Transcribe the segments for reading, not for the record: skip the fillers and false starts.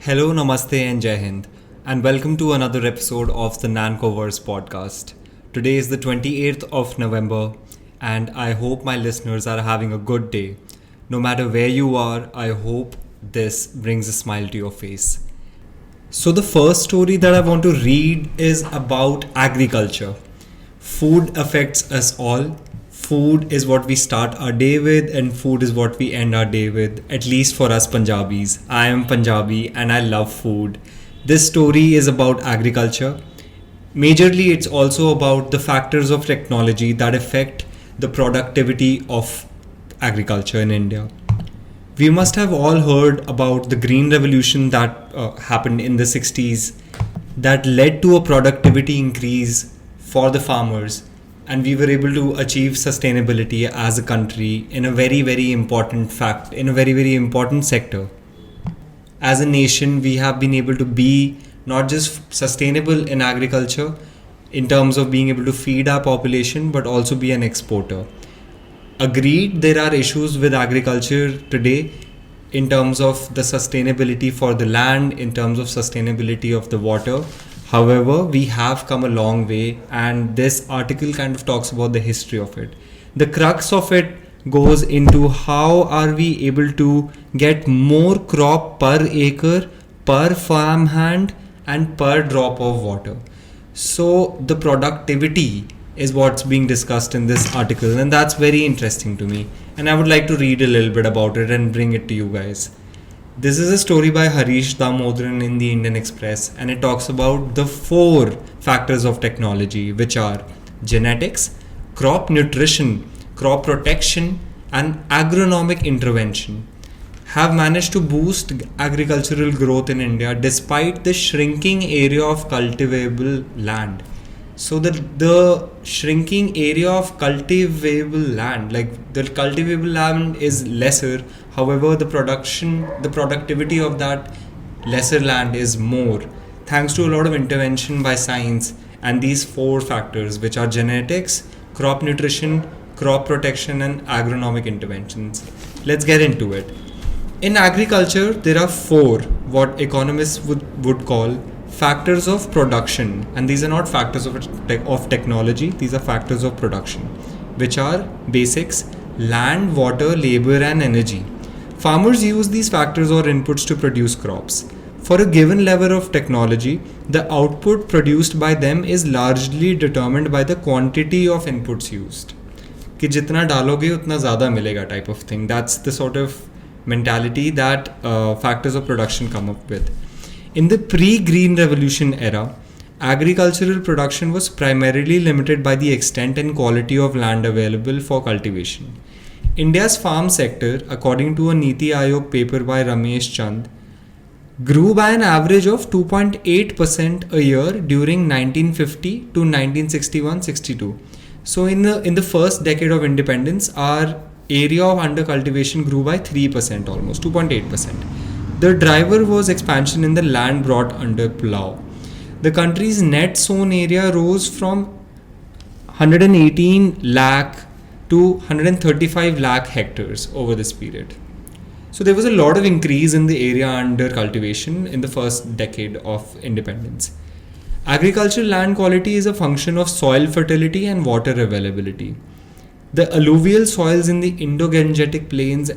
Hello, Namaste, and Jai Hind, and welcome to another episode of the NancoVerse podcast. Today is the 28th of November, and I hope my listeners are having a good day. No matter where you are, I hope this brings a smile to your face. So, the first story that I want to read is about agriculture. Food affects us all. Food is what we start our day with, and food is what we end our day with, at least for us Punjabis. I am Punjabi and I love food. This story is about agriculture. Majorly, it's also about the factors of technology that affect the productivity of agriculture in India. We must have all heard about the green revolution that happened in the 60s that led to a productivity increase for the farmers, and we were able to achieve sustainability as a country in a very important very important sector. As a nation, we have been able to be not just sustainable in agriculture in terms of being able to feed our population, but also be an exporter. Agreed, there are issues with agriculture today in terms of the sustainability for the land, in terms of sustainability of the water. However, we have come a long way, and this article kind of talks about the history of it. The crux of it goes into how are we able to get more crop per acre, per farm hand, and per drop of water. So the productivity is what's being discussed in this article, and that's very interesting to me. And I would like to read a little bit about it and bring it to you guys. This is a story by Harish Damodaran in the Indian Express, and it talks about the 4 factors of technology, which are genetics, crop nutrition, crop protection, and agronomic intervention, have managed to boost agricultural growth in India despite the shrinking area of cultivable land. So the shrinking area of cultivable land, like the cultivable land is lesser, however the productivity of that lesser land is more, thanks to a lot of intervention by science and these 4 factors, which are genetics, crop nutrition, crop protection, and agronomic interventions. Let's get into it. In agriculture, there are 4 what economists would call factors of production, and these are not factors of technology, these are factors of production, which are basics: land, water, labor, and energy. Farmers use these factors or inputs to produce crops. For a given level of technology, the output produced by them is largely determined by the quantity of inputs used. कि जितना डालोगे उतना ज़्यादा मिलेगा type of thing. That's the sort of mentality that factors of production come up with. In the pre-Green Revolution era, agricultural production was primarily limited by the extent and quality of land available for cultivation. India's farm sector, according to a Niti Aayog paper by Ramesh Chand, grew by an average of 2.8% a year during 1950 to 1961-62. So in the first decade of independence, our area of under cultivation grew by 3%, almost 2.8%. The driver was expansion in the land brought under plough. The country's net sown area rose from 118 lakh to 135 lakh hectares over this period. So there was a lot of increase in the area under cultivation in the first decade of independence. Agricultural land quality is a function of soil fertility and water availability. The alluvial soils in the Indo-Gangetic plains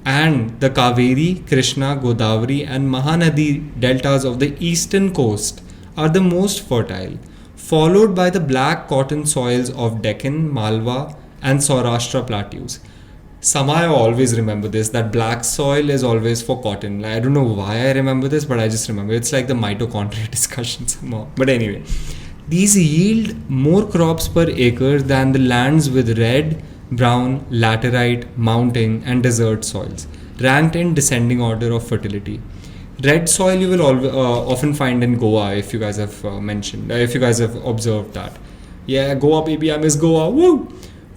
and the Kaveri, Krishna, Godavari, and Mahanadi deltas of the eastern coast are the most fertile, followed by the black cotton soils of Deccan, Malwa, and Saurashtra plateaus. Somehow I always remember this, that black soil is always for cotton. I don't know why I remember this, but I just remember. It's like the mitochondria discussion somehow. But anyway, these yield more crops per acre than the lands with red, brown, laterite, mountain, and desert soils, ranked in descending order of fertility. Red soil you will often find in Goa, if you guys have if you guys have observed that. Yeah, Goa baby, I miss Goa, woo!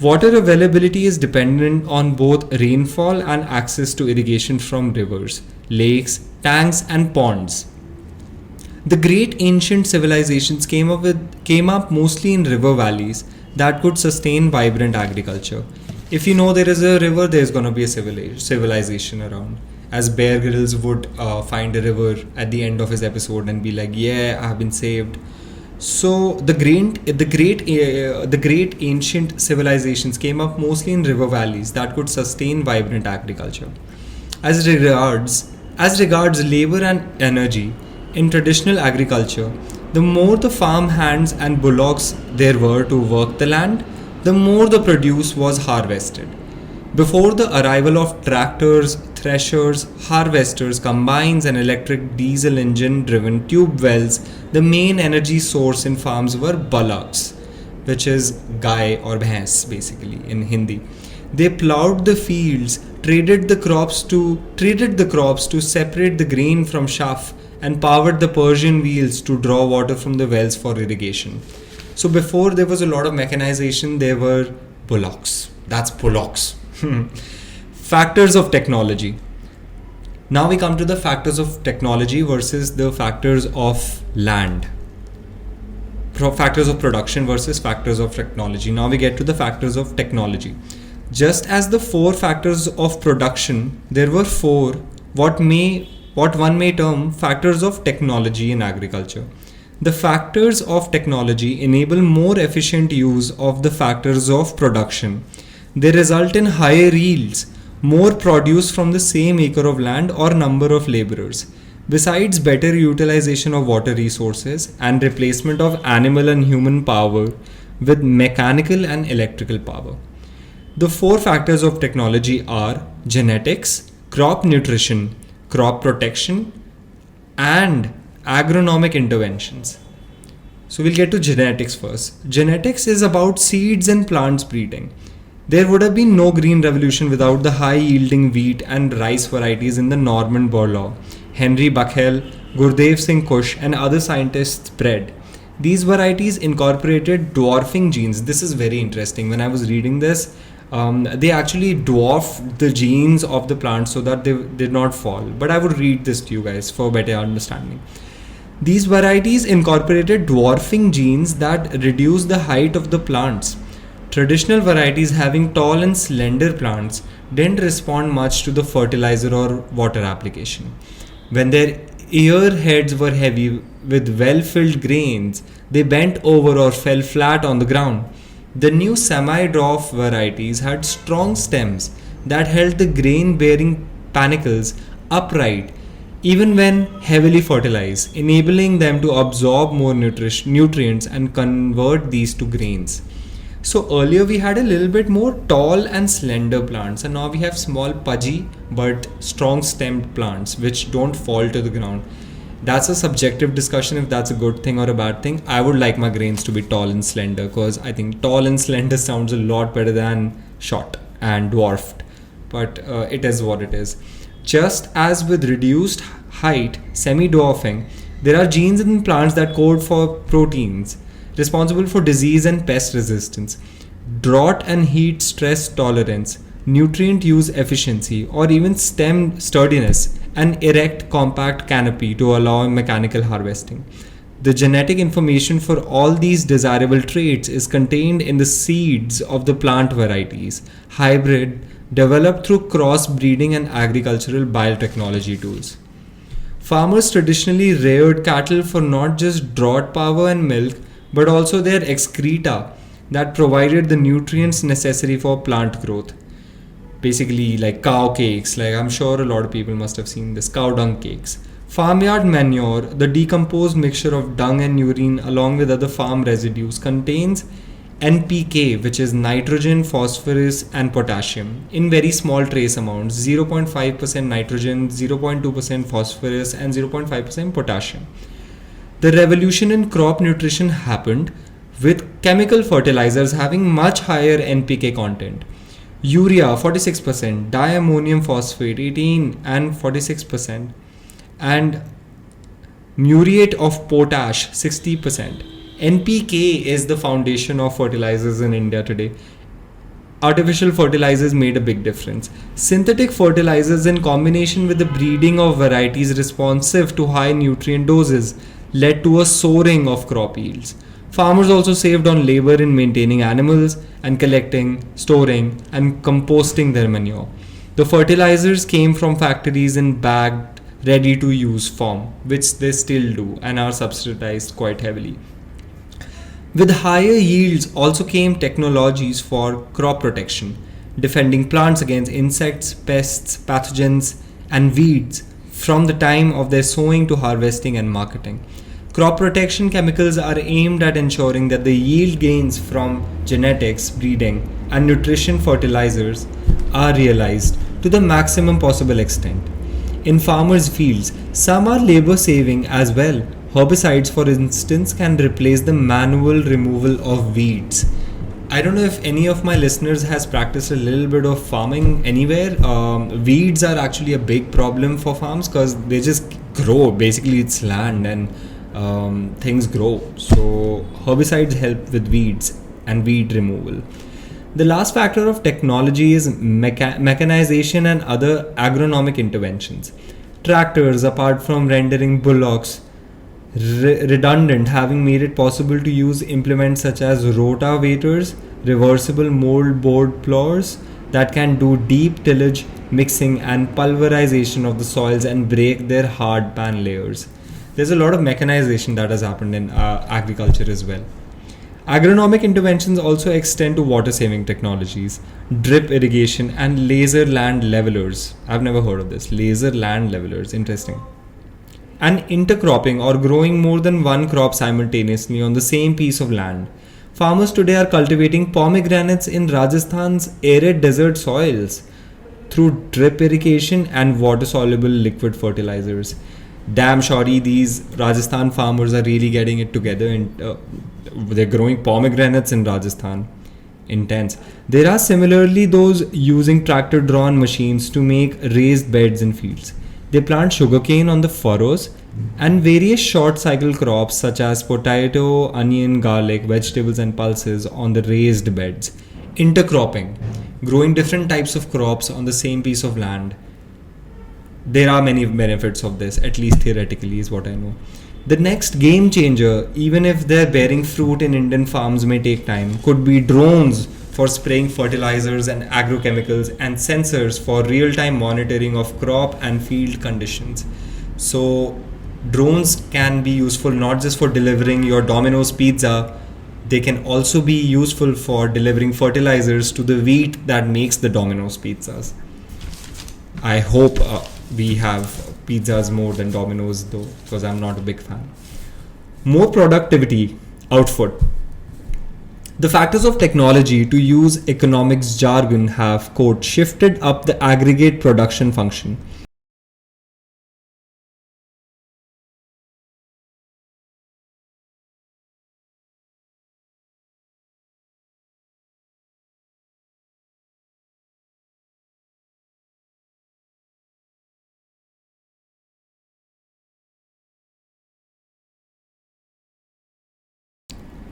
Water availability is dependent on both rainfall and access to irrigation from rivers, lakes, tanks, and ponds. The great ancient civilizations came up mostly in river valleys that could sustain vibrant agriculture. If you know there is a river, there's going to be a civilization around. as Bear Grylls would find a river at the end of his episode and be like, "Yeah, I have been saved." So the great ancient civilizations came up mostly in river valleys that could sustain vibrant agriculture. As regards labor and energy in traditional agriculture, the more the farm hands and bullocks there were to work the land, the more the produce was harvested. Before the arrival of tractors, threshers, harvesters, combines, and electric diesel engine driven tube wells, the main energy source in farms were bullocks, which is gai or bhais basically in Hindi. They plowed the fields, traded the crops to separate the grain from chaff, and powered the Persian wheels to draw water from the wells for irrigation. So before there was a lot of mechanization, there were bullocks. That's bullocks. Factors of technology. Now we come to the factors of technology versus the factors of land. Factors of production versus factors of technology. Now we get to the factors of technology. Just as the 4 factors of production, there were 4 what one may term factors of technology in agriculture. The factors of technology enable more efficient use of the factors of production. They result in higher yields, more produce from the same acre of land or number of laborers, besides better utilization of water resources and replacement of animal and human power with mechanical and electrical power. The 4 factors of technology are genetics, crop nutrition, crop protection, and agronomic interventions. So we'll get to genetics first. Genetics is about seeds and plants breeding. There would have been no green revolution without the high yielding wheat and rice varieties in the Norman Borlaug, Henry Becquerel, Gurdev Singh Kush, and other scientists spread. These varieties incorporated dwarfing genes. This is very interesting. When I was reading this, they actually dwarf the genes of the plants so that they did not fall. But I would read this to you guys for better understanding. These varieties incorporated dwarfing genes that reduce the height of the plants. Traditional varieties having tall and slender plants didn't respond much to the fertilizer or water application. When their ear heads were heavy with well-filled grains, they bent over or fell flat on the ground. The new semi-dwarf varieties had strong stems that held the grain-bearing panicles upright even when heavily fertilized, enabling them to absorb more nutrients and convert these to grains. So earlier we had a little bit more tall and slender plants, and now we have small pudgy but strong stemmed plants which don't fall to the ground. That's a subjective discussion if that's a good thing or a bad thing. I would like my grains to be tall and slender because I think tall and slender sounds a lot better than short and dwarfed. But it is what it is. Just as with reduced height, semi-dwarfing, there are genes in plants that code for proteins responsible for disease and pest resistance, drought and heat stress tolerance, nutrient use efficiency, or even stem sturdiness, and erect compact canopy to allow mechanical harvesting. The genetic information for all these desirable traits is contained in the seeds of the plant varieties, hybrid, developed through cross-breeding and agricultural biotechnology tools. Farmers traditionally reared cattle for not just draught power and milk, but also their excreta that provided the nutrients necessary for plant growth. Basically like cow cakes, like I'm sure a lot of people must have seen this, cow dung cakes. Farmyard manure, the decomposed mixture of dung and urine along with other farm residues, contains NPK, which is nitrogen, phosphorus and potassium in very small trace amounts, 0.5% nitrogen, 0.2% phosphorus and 0.5% potassium. The revolution in crop nutrition happened with chemical fertilizers having much higher NPK content. Urea 46%, diammonium phosphate 18 and 46%, and muriate of potash 60%. NPK is the foundation of fertilizers in India today. Artificial fertilizers made a big difference. Synthetic fertilizers in combination with the breeding of varieties responsive to high nutrient doses led to a soaring of crop yields. Farmers also saved on labor in maintaining animals and collecting, storing, and composting their manure. The fertilizers came from factories in bagged, ready to use form, which they still do and are subsidized quite heavily. With higher yields also came technologies for crop protection, defending plants against insects, pests, pathogens, and weeds from the time of their sowing to harvesting and marketing. Crop protection chemicals are aimed at ensuring that the yield gains from genetics, breeding, and nutrition fertilizers are realized to the maximum possible extent. In farmers' fields, some are labor saving as well. Herbicides, for instance, can replace the manual removal of weeds. I don't know if any of my listeners has practiced a little bit of farming anywhere. Weeds are actually a big problem for farms because they just grow. Basically, it's land and things grow. So herbicides help with weeds and weed removal. The last factor of technology is mechanization and other agronomic interventions. Tractors, apart from rendering bullocks redundant, having made it possible to use implements such as rotavators, reversible mold board plows that can do deep tillage, mixing and pulverization of the soils and break their hard pan layers. There's a lot of mechanization that has happened in agriculture as well. Agronomic interventions also extend to water saving technologies, drip irrigation, and laser land levelers. I've never heard of this. Laser land levelers, interesting. And intercropping, or growing more than one crop simultaneously on the same piece of land. Farmers today are cultivating pomegranates in Rajasthan's arid desert soils through drip irrigation and water soluble liquid fertilizers. Damn sorry, these Rajasthan farmers are really getting it together, and they're growing pomegranates in Rajasthan. Intense. There are similarly those using tractor drawn machines to make raised beds in fields. They plant sugarcane on the furrows and various short cycle crops such as potato, onion, garlic, vegetables, and pulses on the raised beds. Intercropping, growing different types of crops on the same piece of land. There are many benefits of this, at least theoretically, is what I know. The next game changer, even if they're bearing fruit in Indian farms may take time, could be drones for spraying fertilizers and agrochemicals, and sensors for real-time monitoring of crop and field conditions. So drones can be useful not just for delivering your Domino's pizza, they can also be useful for delivering fertilizers to the wheat that makes the Domino's pizzas. I hope we have pizzas more than Domino's though, because I'm not a big fan. More productivity, output. The factors of technology, to use economics jargon, have, quote, shifted up the aggregate production function.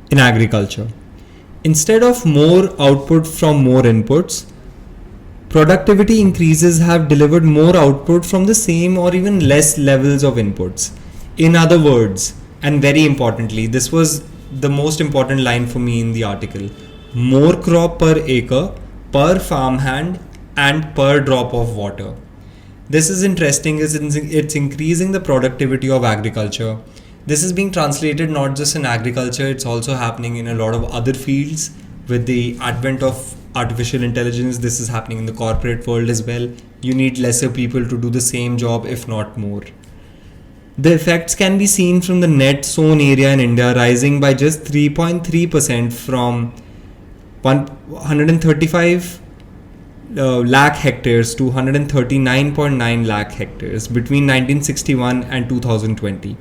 In agriculture, instead of more output from more inputs, productivity increases have delivered more output from the same or even less levels of inputs. In other words, and very importantly, this was the most important line for me in the article, more crop per acre, per farmhand, and per drop of water. This is interesting as it's increasing the productivity of agriculture. This is being translated not just in agriculture, it's also happening in a lot of other fields. With the advent of artificial intelligence, this is happening in the corporate world as well. You need lesser people to do the same job, if not more. The effects can be seen from the net sown area in India rising by just 3.3% from 135 lakh hectares to 139.9 lakh hectares between 1961 and 2020.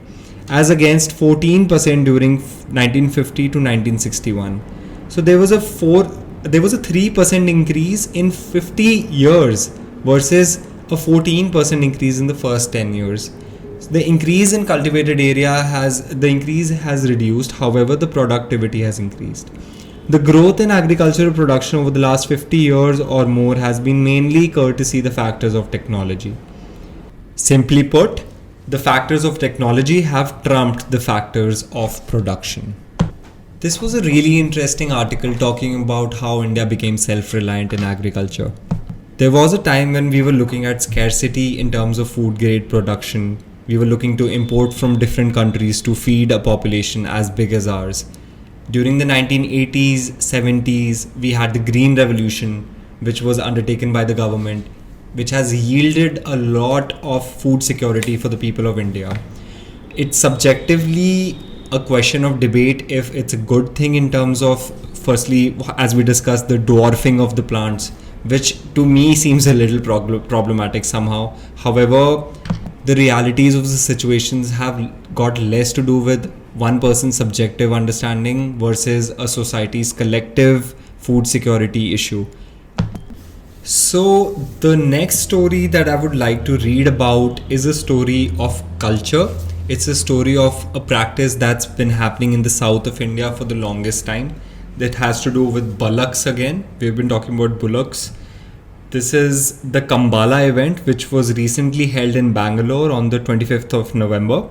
As against 14% during 1950 to 1961. So there was a 3% increase in 50 years versus a 14% increase in the first 10 years. So the increase in cultivated area has reduced, however the productivity has increased. The growth in agricultural production over the last 50 years or more has been mainly courtesy the factors of technology. Simply put, the factors of technology have trumped the factors of production. This was a really interesting article talking about how India became self-reliant in agriculture. There was a time when we were looking at scarcity in terms of food grade production. We were looking to import from different countries to feed a population as big as ours. During the 1980s, 70s, we had the Green Revolution, which was undertaken by the government, which has yielded a lot of food security for the people of India. It's subjectively a question of debate if it's a good thing in terms of, firstly, as we discussed, the dwarfing of the plants, which to me seems a little problematic somehow. However, the realities of the situations have got less to do with one person's subjective understanding versus a society's collective food security issue. So, the next story that I would like to read about is a story of culture. It's a story of a practice that's been happening in the south of India for the longest time. That has to do with bullocks again. We've been talking about bullocks. This is the Kambala event, which was recently held in Bangalore on the 25th of November.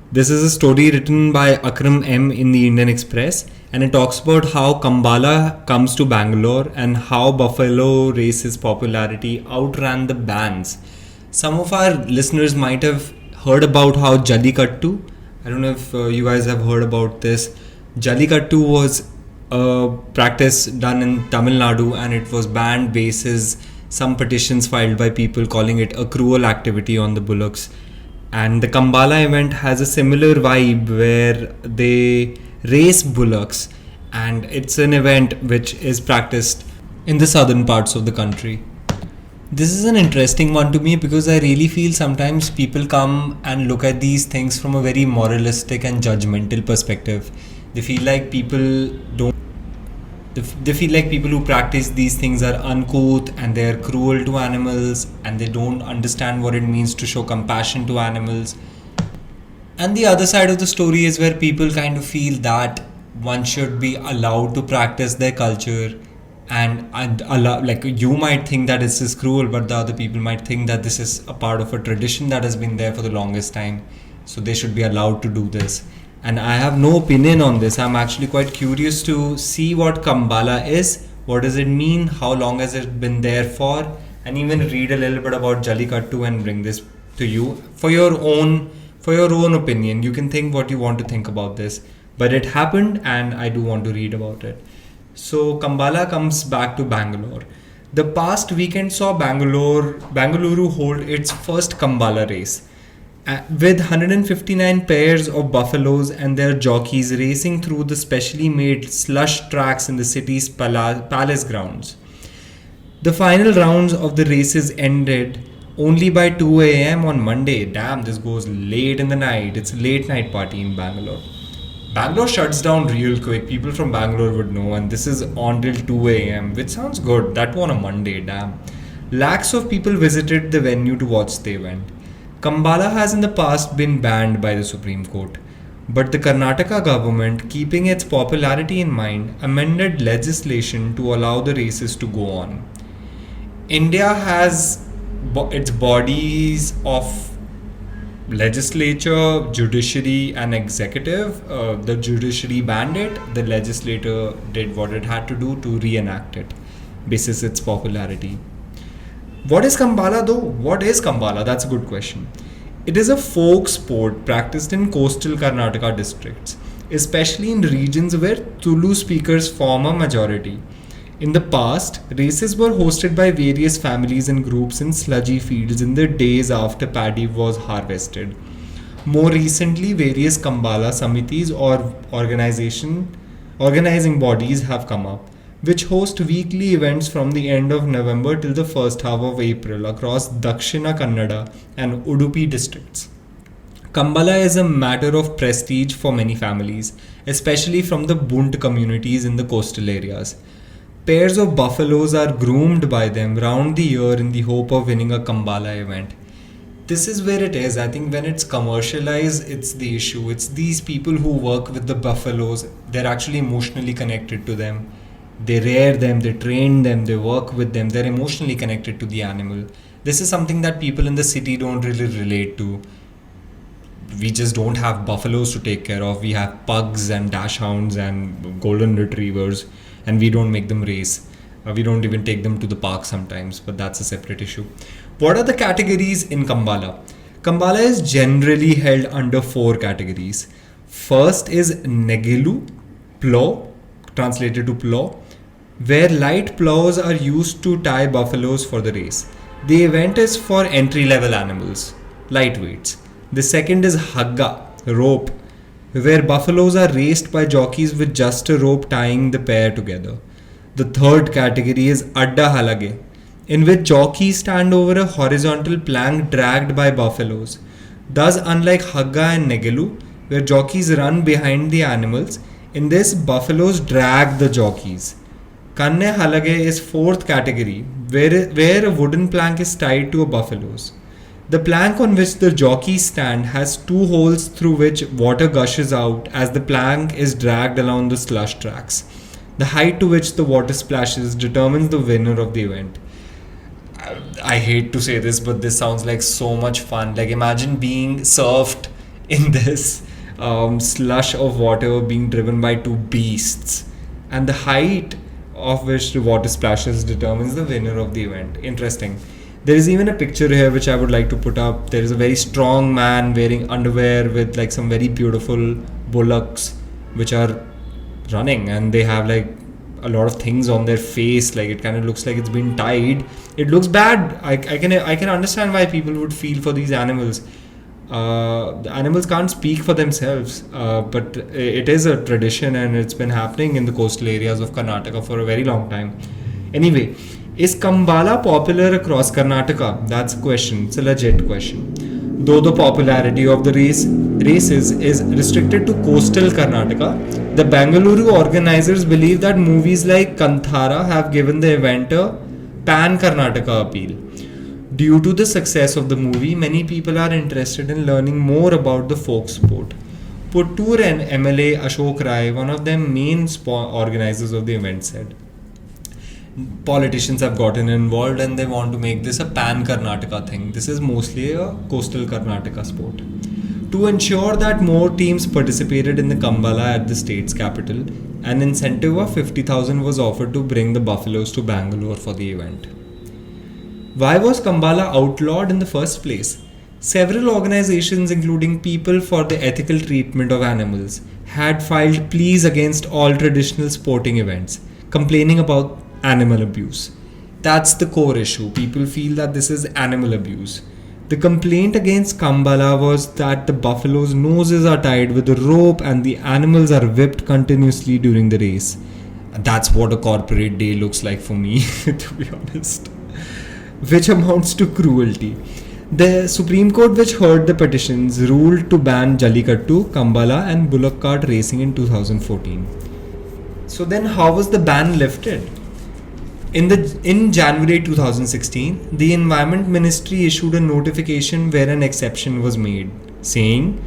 This is a story written by Akram M in the Indian Express, and it talks about how Kambala comes to Bangalore and how buffalo race's popularity outran the bans. Some of our listeners might have heard about how Jallikattu, I don't know if you guys have heard about this. Jallikattu was a practice done in Tamil Nadu, and it was banned basis some petitions filed by people calling it a cruel activity on the bullocks. And the Kambala event has a similar vibe where they race bullocks, and it's an event which is practiced in the southern parts of the country. This is an interesting one to me because I really feel sometimes people come and look at these things from a very moralistic and judgmental perspective. They feel like people who practice these things are uncouth and they are cruel to animals, and they don't understand what it means to show compassion to animals. And the other side of the story is where people kind of feel that one should be allowed to practice their culture, and allow, like, you might think that this is cruel, but the other people might think that this is a part of a tradition that has been there for the longest time, so they should be allowed to do this. And I have no opinion on this. I'm actually quite curious to see what Kambala is, what does it mean, how long has it been there for, and even read a little bit about Jallikattu and bring this to you for your own opinion. You can think what you want to think about this, but it happened and I do want to read about it. So Kambala comes back to Bangalore. The past weekend saw Bangalore hold its first Kambala race, with 159 pairs of buffaloes and their jockeys racing through the specially made slush tracks in the city's palace grounds. The final rounds of the races ended only by 2 a.m. on Monday. Damn, this goes late in the night. It's a late night party in Bangalore. Bangalore shuts down real quick. People from Bangalore would know, and this is on till 2 a.m., which sounds good. That one on a Monday, damn. Lakhs of people visited the venue to watch the event. Kambala has in the past been banned by the Supreme Court, but the Karnataka government, keeping its popularity in mind, amended legislation to allow the races to go on. India has its bodies of legislature, judiciary and executive. The judiciary banned it, the legislature did what it had to do to reenact it, basis its popularity. What is Kambala though? What is Kambala? That's a good question. It is a folk sport practiced in coastal Karnataka districts, especially in regions where Tulu speakers form a majority. In the past, races were hosted by various families and groups in sludgy fields in the days after paddy was harvested. More recently, various Kambala Samitis or organizing bodies have come up, which host weekly events from the end of November till the first half of April across Dakshina Kannada and Udupi districts. Kambala is a matter of prestige for many families, especially from the Bunt communities in the coastal areas. Pairs of buffaloes are groomed by them round the year in the hope of winning a Kambala event. This is where it is. I think when it's commercialized, it's the issue. It's these people who work with the buffaloes, they're actually emotionally connected to them. They rear them, they train them, they work with them, they're emotionally connected to the animal. This is something that people in the city don't really relate to. We just don't have buffaloes to take care of. We have pugs and dashhounds and golden retrievers, and we don't make them race. We don't even take them to the park sometimes, but that's a separate issue. What are the categories in Kambala? Kambala is generally held under 4 categories. First is Negelu, plow, translated to plow, where light plows are used to tie buffaloes for the race. The event is for entry-level animals, lightweights. The second is Hagga, rope, where buffaloes are raced by jockeys with just a rope tying the pair together. The third category is Adda Halage, in which jockeys stand over a horizontal plank dragged by buffaloes. Thus, unlike Hagga and Negelu, where jockeys run behind the animals, in this buffaloes drag the jockeys. Kanne Halage is fourth category, where a wooden plank is tied to a buffaloes. The plank on which the jockeys stand has 2 holes through which water gushes out as the plank is dragged along the slush tracks. The height to which the water splashes determines the winner of the event. I hate to say this, but this sounds like so much fun. Like, imagine being surfed in this slush of water being driven by 2 beasts, and the height of which the water splashes determines the winner of the event. Interesting. There is even a picture here which I would like to put up. There is a very strong man wearing underwear with like some very beautiful bullocks which are running, and they have like a lot of things on their face. Like, it kind of looks like it's been tied. It looks bad. I can understand why people would feel for these animals. The animals can't speak for themselves, but it is a tradition, and it's been happening in the coastal areas of Karnataka for a very long time. Anyway, is Kambala popular across Karnataka? That's a question. It's a legit question. Though the popularity of the races is restricted to coastal Karnataka, the Bengaluru organizers believe that movies like Kanthara have given the event a pan-Karnataka appeal. Due to the success of the movie, many people are interested in learning more about the folk sport. Puttur and MLA Ashok Rai, one of the main organizers of the event, said, politicians have gotten involved and they want to make this a pan-Karnataka thing. This is mostly a coastal Karnataka sport. To ensure that more teams participated in the Kambala at the state's capital, an incentive of 50,000 was offered to bring the buffaloes to Bangalore for the event. Why was Kambala outlawed in the first place? Several organizations, including People for the Ethical Treatment of Animals, had filed pleas against all traditional sporting events, complaining about animal abuse. That's the core issue. People feel that this is animal abuse. The complaint against Kambala was that the buffaloes' noses are tied with a rope and the animals are whipped continuously during the race. That's what a corporate day looks like for me, to be honest. Which amounts to cruelty. The Supreme Court, which heard the petitions, ruled to ban Jallikattu, Kambala and bullock cart racing in 2014. So then how was the ban lifted? In January 2016, the Environment Ministry issued a notification where an exception was made, saying,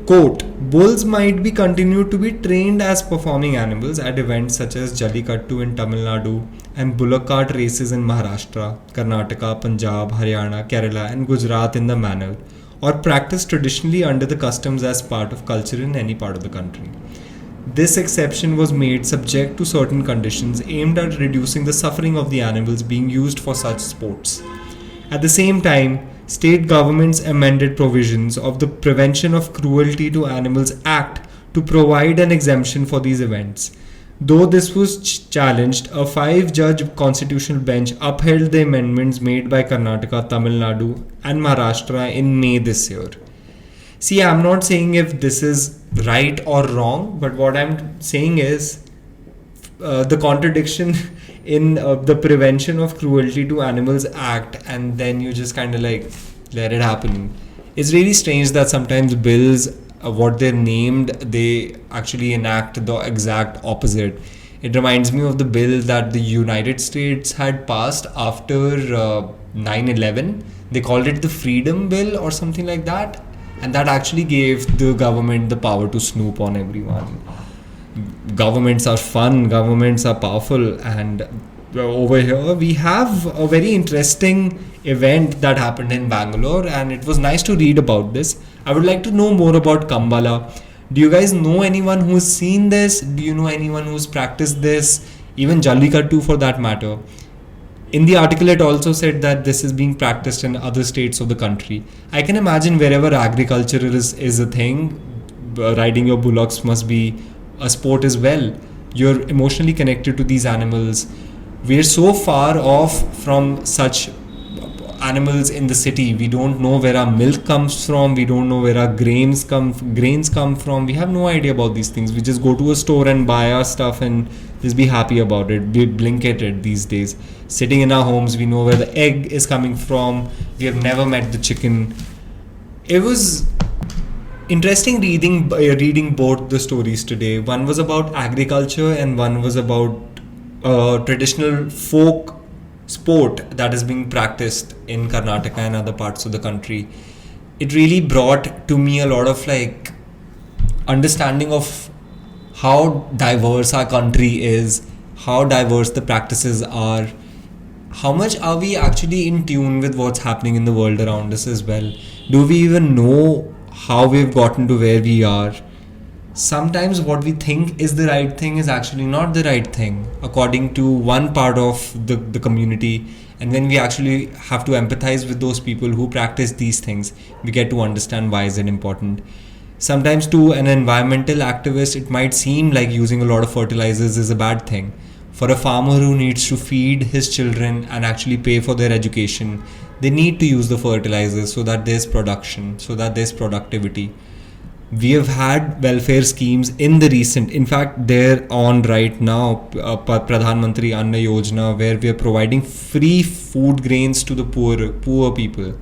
quote, bulls might be continued to be trained as performing animals at events such as Jallikattu in Tamil Nadu and bullock cart races in Maharashtra, Karnataka, Punjab, Haryana, Kerala and Gujarat in the manner, or practiced traditionally under the customs as part of culture in any part of the country. This exception was made subject to certain conditions aimed at reducing the suffering of the animals being used for such sports. At the same time, state governments amended provisions of the Prevention of Cruelty to Animals Act to provide an exemption for these events. Though this was challenged, a 5-judge constitutional bench upheld the amendments made by Karnataka, Tamil Nadu and Maharashtra in May this year. See, I'm not saying if this is right or wrong, but what I'm saying is the contradiction in the Prevention of Cruelty to Animals Act, and then you just kind of like let it happen. It's really strange that sometimes bills, what they're named, they actually enact the exact opposite. It reminds me of the bill that the United States had passed after 9/11. They called it the Freedom Bill or something like that. And that actually gave the government the power to snoop on everyone. Governments are fun, governments are powerful, and over here we have a very interesting event that happened in Bangalore, and it was nice to read about this. I would like to know more about Kambala. Do you guys know anyone who's seen this? Do you know anyone who's practiced this? even Jallikattu for that matter. In the article, it also said that this is being practiced in other states of the country. I can imagine wherever agriculture is a thing, riding your bullocks must be a sport as well. You're emotionally connected to these animals. We're so far off from such animals in the city. We don't know where our milk comes from. We don't know where our grains come from. We have no idea about these things. We just go to a store and buy our stuff and just be happy about it. We blink at it these days. Sitting in our homes, we know where the egg is coming from. We have never met the chicken. It was interesting reading both the stories today. One was about agriculture and one was about traditional folk sport that is being practiced in Karnataka and other parts of the country. It really brought to me a lot of understanding of how diverse our country is, how diverse the practices are, how much are we actually in tune with what's happening in the world around us as well. Do we even know how we've gotten to where we are? Sometimes what we think is the right thing is actually not the right thing according to one part of the community, and when we actually have to empathize with those people who practice these things, we get to understand why is it important. Sometimes to an environmental activist it might seem like using a lot of fertilizers is a bad thing. For a farmer who needs to feed his children and actually pay for their education, they need to use the fertilizers so that there's production, so that there's productivity. We have had welfare schemes in fact they're on right now, Pradhan Mantri Anna Yojana, where we are providing free food grains to the poor people.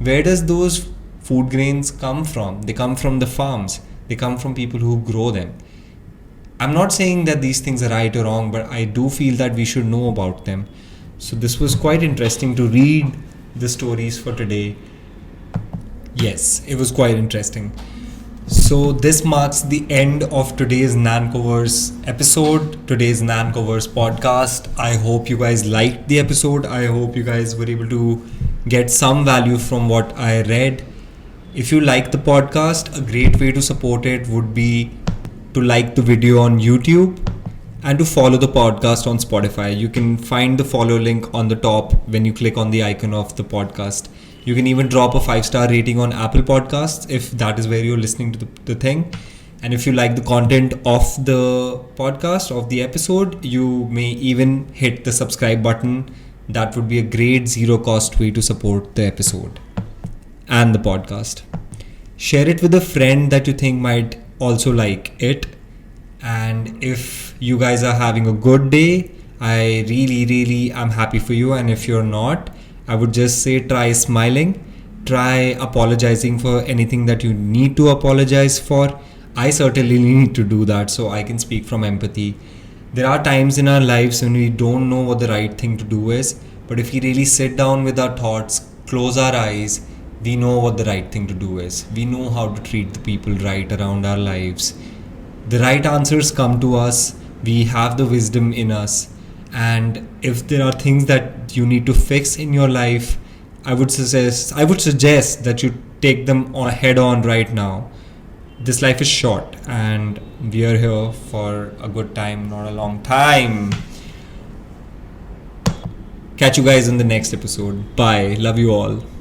Where does those food grains come from? They come from the farms. They come from people who grow them. I'm not saying that these things are right or wrong, but I do feel that we should know about them. So this was quite interesting to read the stories for today. Yes, it was quite interesting. So this marks the end of today's NancoVerse episode, today's NancoVerse podcast. I hope you guys liked the episode. I hope you guys were able to get some value from what I read. If you like the podcast, a great way to support it would be to like the video on YouTube and to follow the podcast on Spotify. You can find the follow link on the top when you click on the icon of the podcast. You can even drop a 5-star rating on Apple Podcasts if that is where you're listening to the thing. And if you like the content of the podcast, of the episode, you may even hit the subscribe button. That would be a great zero-cost way to support the episode and the podcast. Share it with a friend that you think might also like it. And if you guys are having a good day, I really am happy for you. And if you're not, I would just say try smiling, try apologizing for anything that you need to apologize for. I certainly need to do that, so I can speak from empathy. There are times in our lives when we don't know what the right thing to do is, but if we really sit down with our thoughts, close our eyes, we know what the right thing to do is. We know how to treat the people right around our lives. The right answers come to us. We have the wisdom in us. And if there are things that you need to fix in your life, I would suggest that you take them on head on right now. This life is short and we are here for a good time, not a long time. Catch you guys in the next episode. Bye. Love you all.